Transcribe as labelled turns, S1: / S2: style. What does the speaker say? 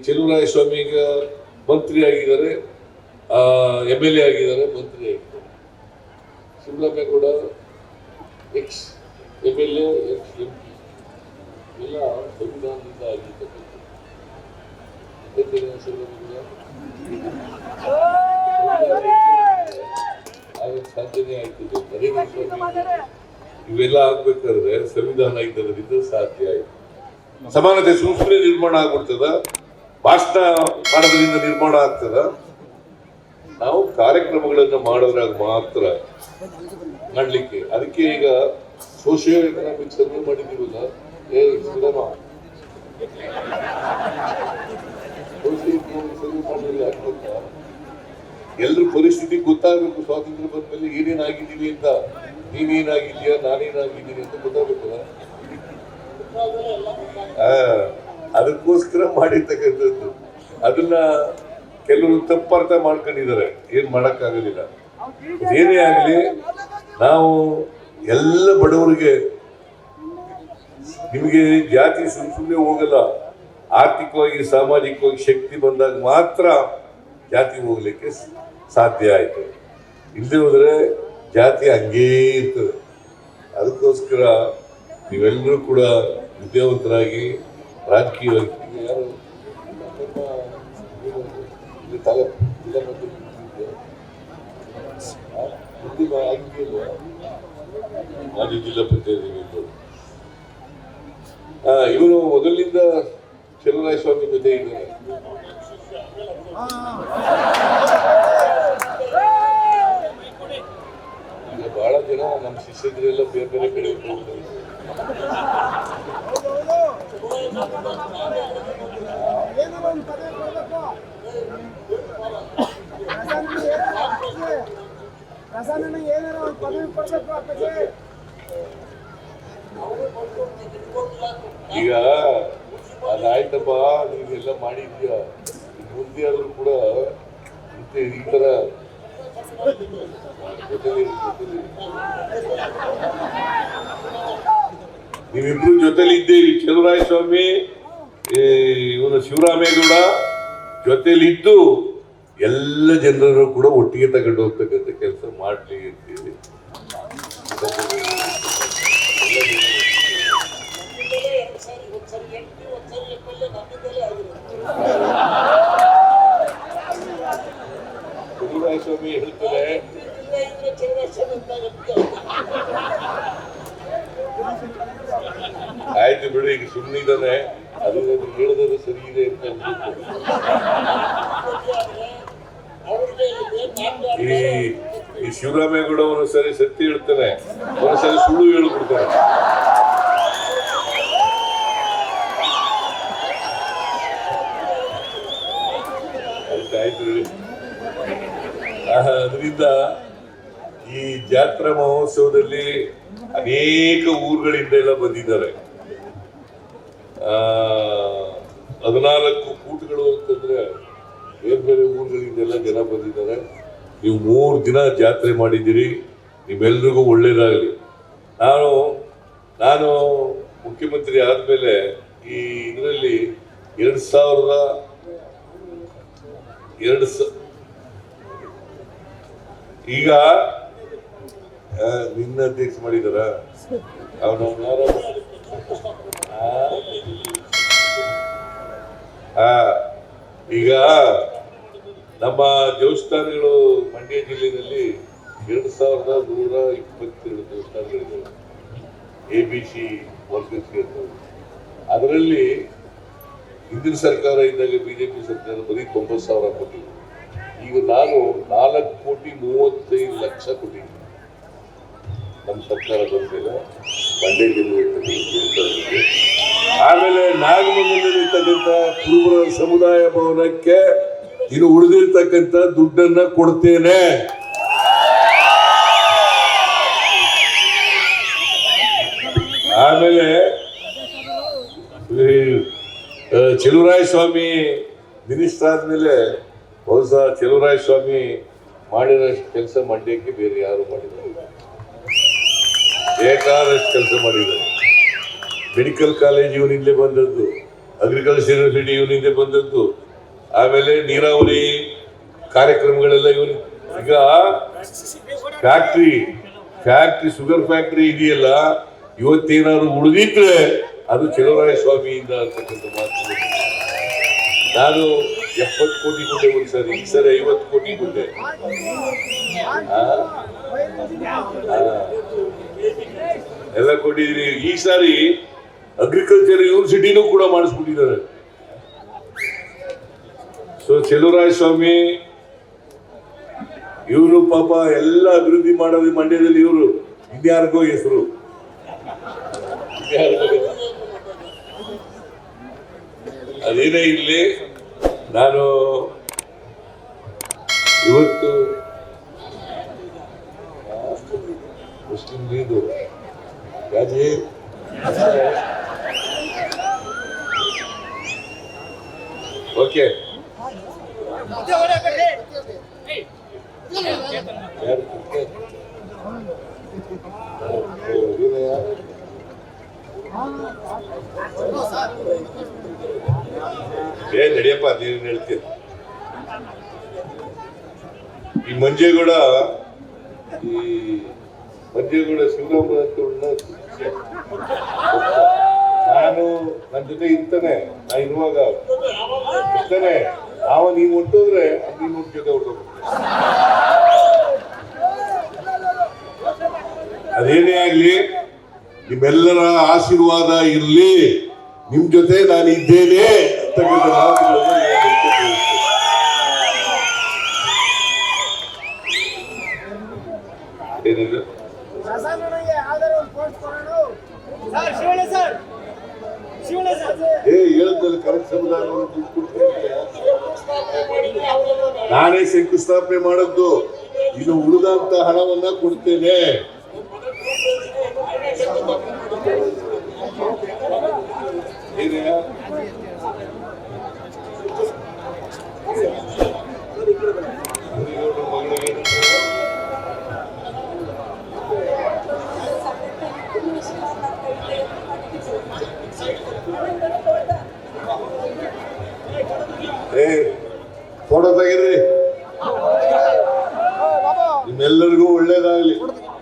S1: ಚೆಲುವರಾಯಸ್ವಾಮಿ ಈಗ ಮಂತ್ರಿ ಆಗಿದ್ದಾರೆ, MLA ಆಗಿದ್ದಾರೆ, ಮಂತ್ರಿ ಆಗಿದ್ದಾರೆ. Shivaramegowda X MLA, X MP ಎಲ್ಲ ಸಂವಿಧಾನದಿಂದ ಆಗಿರ್ತಕ್ಕಂಥ ಸಾಧ್ಯನೇ ಆಯ್ತು. ಇವೆಲ್ಲ ಆಗ್ಬೇಕಾದ್ರೆ ಸಂವಿಧಾನ ಇದ್ದದರಿಂದ ಸಾಧ್ಯ ಆಯ್ತು. ಸಮಾನತೆ ಸುಮ್ಮನೆ ನಿರ್ಮಾಣ ಆಗ್ಬಿಡ್ತದ, ಭಾಷಣ ಮಾಡೋದ್ರಿಂದ ನಿರ್ಮಾಣ ಆಗ್ತದ. ನಾವು ಕಾರ್ಯಕ್ರಮಗಳನ್ನು ಮಾಡೋದ್ರಾಗ ಮಾತ್ರ ಮಾಡ್ಲಿಕ್ಕೆ. ಅದಕ್ಕೆ ಈಗ ಸೋಷಿಯೋ ಎಕನಾಮಿಕ್ ಸರ್ವೆ ಮಾಡಿದೀವಲ್ಲ, ಎಲ್ರ ಪರಿಸ್ಥಿತಿ ಗೊತ್ತಾಗಬೇಕು. ಸ್ವಾತಂತ್ರ್ಯ ಬಂದ್ಮೇಲೆ ಏನೇನಾಗಿದ್ದೀವಿ ಅಂತ, ನೀವೇನಾಗಿದ್ಯಾ, ನಾನೇನಾಗಿದ್ದೀನಿ ಅಂತ ಗೊತ್ತಾಗಬೇಕಲ್ಲ. ಅದಕ್ಕೋಸ್ಕರ ಮಾಡಿರ್ತಕ್ಕಂಥದ್ದು. ಅದನ್ನ ಕೆಲವರು ತಪ್ಪರ್ಥ ಮಾಡ್ಕೊಂಡಿದ್ದಾರೆ, ಏನ್ ಮಾಡಕ್ಕಾಗೋದಿಲ್ಲ. ಏನೇ ಆಗಲಿ, ನಾವು ಎಲ್ಲ ಬಡವರಿಗೆ, ನಿಮಗೆ ಜಾತಿ ಸುಮ್ಮನೆ ಹೋಗಲ್ಲ. ಆರ್ಥಿಕವಾಗಿ ಸಾಮಾಜಿಕವಾಗಿ ಶಕ್ತಿ ಬಂದಾಗ ಮಾತ್ರ ಜಾತಿ ಹೋಗ್ಲಿಕ್ಕೆ ಸಾಧ್ಯ ಆಯ್ತು. ಇಲ್ಲದೆ ಹೋದ್ರೆ ಜಾತಿ ಹಂಗೇ ಇರ್ತದೆ. ಅದಕ್ಕೋಸ್ಕರ ನೀವೆಲ್ಲರೂ ಕೂಡ ವಿದ್ಯಾವಂತರಾಗಿ ರಾಜಕೀಯವಾಗಿ, ಯಾರು ಮಾಜಿ ಜಿಲ್ಲಾ ಪಂಚಾಯತ್ ಇವನು ಮೊದಲಿನಿಂದ ಚೆಲುವರಾಯಸ್ವಾಮಿ ಜೊತೆ ಇದ್ದಾರೆ. ಈಗ ಬಹಳ ಜನ ನಮ್ಮ ಶಿಷ್ಯರೆಲ್ಲ ಬೇರೆ ಬೇರೆ ಕಡೆ ಹೋಗ್ತಾರೆ. ಈಗ ಅದಾಯ್ತಪ್ಪ, ನೀವೆಲ್ಲ ಮಾಡಿದ್ಯಾ, ಮುಂದೆ ಆದ್ರೂ ಕೂಡ ಈ ತರ ನೀವಿಬ್ರು ಜೊತೆಲಿ ಇದ್ದೀರಿ. ಚೆಲುವರಾಯಸ್ವಾಮಿ, ಇವನು ಶಿವರಾಮೇಗೌಡ ಜೊತೆಲಿದ್ದು ಎಲ್ಲ ಜನರನ್ನು ಕೂಡ ಒಟ್ಟಿಗೆ ತಗೊಂಡು ಹೋಗ್ತಕ್ಕಂಥ ಕೆಲಸ ಮಾಡ್ಲಿ ಅಂತೀವಿ. ಚೆಲುವರಾಯಸ್ವಾಮಿ ಹೇಳ್ತಾರೆ, ಆಯ್ತು ಬಿಡು, ಈಗ ಸುಮ್ಮನಿದ್ದಾನೆ, ಅದು ಹೇಳಿದ್ರೆ ಸರಿ ಇದೆ ಅಂತ ಈ ಶಿವರಾಮೇಗೌಡ ಒಂದ್ಸರಿ ಸತ್ಯ ಹೇಳ್ತಾನೆ, ಒಂದ್ಸರಿ ಸುಳ್ಳು ಹೇಳ್ಬಿಡ್ತಾನೆ. ಅದರಿಂದ ಈ ಜಾತ್ರಾ ಮಹೋತ್ಸವದಲ್ಲಿ ಅನೇಕ ಊರುಗಳಿಂದ ಎಲ್ಲ ಬಂದಿದ್ದಾರೆ. 14 ಕೂಟಗಳು ಅಂತಂದ್ರೆ ಬೇರೆ ಬೇರೆ ಊರುಗಳಿಂದೆಲ್ಲ ಜನ ಬಂದಿದ್ದಾರೆ. ನೀವು 3 ದಿನ ಜಾತ್ರೆ ಮಾಡಿದ್ದೀರಿ, ನಿಮ್ಮೆಲ್ರಿಗೂ ಒಳ್ಳೇದಾಗಲಿ. ನಾನು ಮುಖ್ಯಮಂತ್ರಿ ಆದ್ಮೇಲೆ ಈ ಇದರಲ್ಲಿ 2000 ಈಗ ನಿನ್ನ ಅಧ್ಯಕ್ಷ ಮಾಡಿದಾರ, ಈಗ ನಮ್ಮ ದೇವಸ್ಥಾನಗಳು ಮಂಡ್ಯ ಜಿಲ್ಲೆಯಲ್ಲಿ 2122 ದೇವಸ್ಥಾನಗಳಿವೆ. ABC workers. ಅದರಲ್ಲಿ ಹಿಂದಿನ ಸರ್ಕಾರ ಇದ್ದಾಗ BJP ಸರ್ಕಾರ ಬರೀ 90,000 ಕೊಟ್ಟಿದ್ರು. ಈಗ ನಾನು 4,35,00,000 ಕೊಟ್ಟಿದ್ದೀನಿ. ನಮ್ಮ ಸರ್ಕಾರ ಬಂದಿಲ್ಲ ಮಂಡ್ಯ ಜಿಲ್ಲೆ. ಆಮೇಲೆ ನಾಗಮಂಗಲದಲ್ಲಿರ್ತಕ್ಕಂಥ ಕುರುಬರ ಸಮುದಾಯ ಭವನಕ್ಕೆ ಇನ್ನು ಉಳಿದಿರ್ತಕ್ಕಂಥ ದುಡ್ಡನ್ನ ಕೊಡ್ತೇನೆ. ಆಮೇಲೆ ಚೆಲುವರಾಯಸ್ವಾಮಿ ಮಿನಿಸ್ಟರ್ ಆದ್ಮೇಲೆ ಬಹುಶಃ ಚೆಲುವರಾಯಸ್ವಾಮಿ ಮಾಡಿರೋಷ್ಟು ಕೆಲಸ ಮಂಡ್ಯಕ್ಕೆ ಬೇರೆ ಯಾರು ಮಾಡಿದ್ದಾರೆ. ಬೇಕಾದಷ್ಟು ಕೆಲಸ ಮಾಡಿದ್ದಾರೆ. ಮೆಡಿಕಲ್ ಕಾಲೇಜ್ ಇವನಿಂದಲೇ ಬಂದದ್ದು. ಅಗ್ರಿಕಲ್ಚರ್ ಯೂನಿವರ್ಸಿಟಿ ಇವನಿಂದ ಬಂದದ್ದು. ಆಮೇಲೆ ನೀರಾವರಿ ಕಾರ್ಯಕ್ರಮಗಳೆಲ್ಲ ಇವನು. ಈಗ ಫ್ಯಾಕ್ಟ್ರಿ ಶುಗರ್ ಫ್ಯಾಕ್ಟ್ರಿ ಇದೆಯಲ್ಲ, ಇವತ್ತೇನಾದ್ರು ಉಳಿದಿದ್ರೆ ಅದು ಚಲುವರಾಯಸ್ವಾಮಿಯಿಂದ ಅಂತಕ್ಕಂಥ ಮಾತು. ನಾನು 70 ಕೋಟಿ ಕೊಟ್ಟೆ ಒಂದ್ಸರಿ, ಈ ಸರಿ 50 ಕೋಟಿ ಕೊಟ್ಟೆ. ಎಲ್ಲ ಕೊಟ್ಟಿದ್ದೀನಿ. ಈ ಸಾರಿ ಅಗ್ರಿಕಲ್ಚರ್ ಯೂನಿವರ್ಸಿಟಿನೂ ಕೂಡ ಮಾಡಿಸ್ಬಿಟ್ಟಿದ್ದಾರೆ. ಸೊ ಚಲುವರಾಯಸ್ವಾಮಿ ಇವರು ಪಾಪ ಎಲ್ಲ ಅಭಿವೃದ್ಧಿ ಮಾಡೋದು ಮಂಡ್ಯದಲ್ಲಿ. ಇವರು ಇನ್ಯಾರಿಗೋ ಹೆಸರು. ಅದೇನೇ ಇಲ್ಲಿ, ನಾನು ಇವತ್ತು ಮುಸ್ಲಿಂ ಲೀಗು ಯಾಜಿ ಓಕೆ ನಡಿಯಪ್ಪ, ನೀನು ಹೇಳ್ತೀನಿ. ಈ ಮಂಜೇಗೌಡ ಶಿವರಾಮ ನಾನು ನನ್ನ ಜೊತೆ ಇರ್ತಾನೆ. ನಾ ಇರುವಾಗ ಇರ್ತಾನೆ. ನೀನ್ ಹೊಂಟೋದ್ರೆ ನೀನ್ ಜೊತೆ ಹೊರಟೋಗ್ಬಿಡ್ತೀನಿ. ಅದೇನೇ ಆಗ್ಲಿ, ನಿಮ್ಮೆಲ್ಲರ ಆಶೀರ್ವಾದ ಇರ್ಲಿ, ನಿಮ್ ಜೊತೆ ನಾನು ಇದ್ದೇನೆ ಅಂತಕ್ಕಂಥ ಮಾತುಗಳನ್ನು ಏನಿದೆ. ಹೇಳಿದ್ಮೇಲೆ ಕರೆಕ್ಟ್ ಸಮುದಾಯವನ್ನು ದುಡ್ಡು ಕೊಡ್ತೀನಿ. ನಾನೇ ಶಂಕುಸ್ಥಾಪನೆ ಮಾಡದ್ದು. ಇನ್ನು ಉಳಿದಂತ ಹಣವನ್ನ ಕೊಡ್ತೇನೆ. ಫೋಟೋ ತೆಗೀರಿ. ನಿಮ್ಮೆಲ್ಲರಿಗೂ